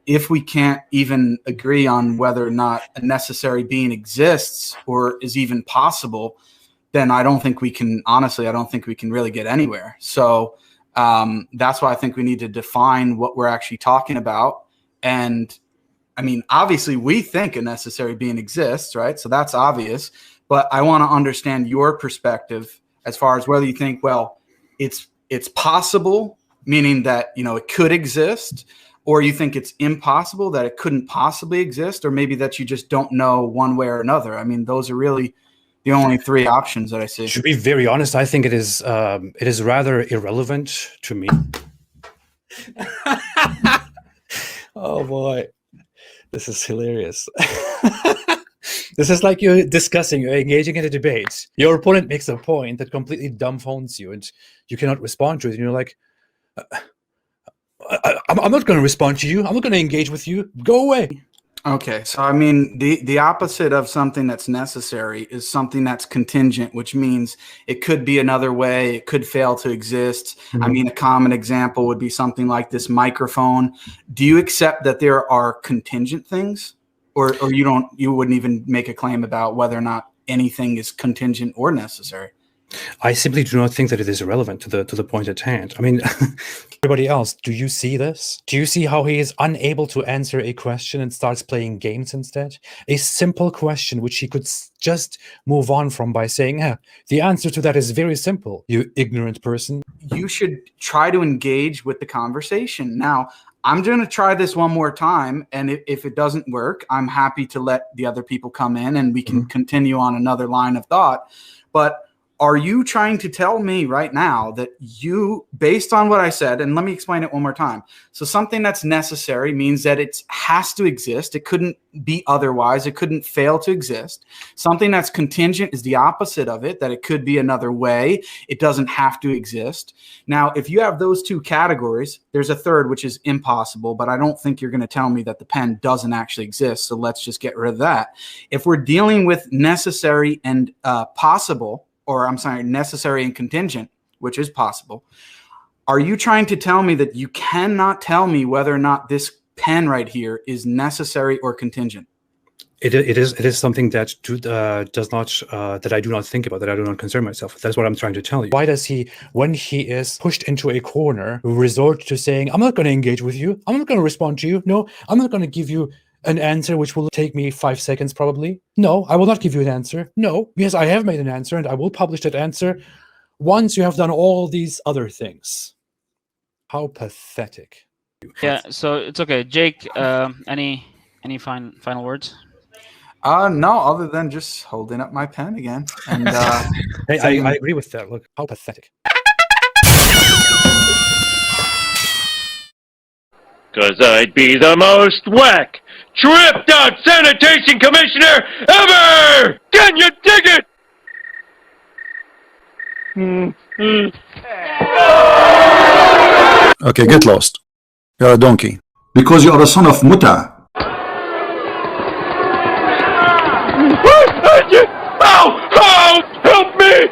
If we can't even agree on whether or not a necessary being exists or is even possible, then I don't think we can, honestly, I don't think we can really get anywhere. So that's why I think we need to define what we're actually talking about. And I mean, obviously we think a necessary being exists, right? So that's obvious, but I want to understand your perspective as far as whether you think, well, it's possible, meaning that, you know, it could exist, or you think it's impossible, that it couldn't possibly exist, or maybe that you just don't know one way or another. I mean, those are really the only three options that I see. To be very honest, I think it is rather irrelevant to me. Oh boy, this is hilarious. This is like you're engaging in a debate. Your opponent makes a point that completely dumbfounds you, and you cannot respond to it. And you're like, I'm not going to respond to you. I'm not going to engage with you. Go away. Okay, so I mean, the opposite of something that's necessary is something that's contingent, which means it could be another way, it could fail to exist. Mm-hmm. I mean, a common example would be something like this microphone. Do you accept that there are contingent things, or you wouldn't even make a claim about whether or not anything is contingent or necessary? I simply do not think that it is irrelevant to the point at hand. I mean, everybody else, do you see this? Do you see how he is unable to answer a question and starts playing games instead? A simple question which he could just move on from by saying, the answer to that is very simple, you ignorant person. You should try to engage with the conversation. Now, I'm going to try this one more time, and if it doesn't work, I'm happy to let the other people come in and we can continue on another line of thought. But are you trying to tell me right now that you, based on what I said, and let me explain it one more time. So something that's necessary means that it has to exist. It couldn't be otherwise. It couldn't fail to exist. Something that's contingent is the opposite of it, that it could be another way. It doesn't have to exist. Now, if you have those two categories, there's a third, which is impossible, but I don't think you're going to tell me that the pen doesn't actually exist. So let's just get rid of that. If we're dealing with necessary and possible, or I'm sorry, necessary and contingent, which is possible. Are you trying to tell me that you cannot tell me whether or not this pen right here is necessary or contingent? It is something that does not that I do not think about, that I do not concern myself with. That's what I'm trying to tell you. Why does he, when he is pushed into a corner, resort to saying, I'm not going to engage with you, I'm not going to respond to you, no, I'm not going to give you an answer which will take me 5 seconds probably. No, I will not give you an answer. No, because I have made an answer and I will publish that answer once you have done all these other things. How pathetic. Yeah, so it's okay. Jake, any final words? No, other than just holding up my pen again. And hey, I agree with that. Look, how pathetic. Cause I'd be the most whack, tripped out sanitation commissioner ever! Can you dig it? Okay, get lost. You're a donkey. Because you are a son of Muta. Ow! Ow! Help me!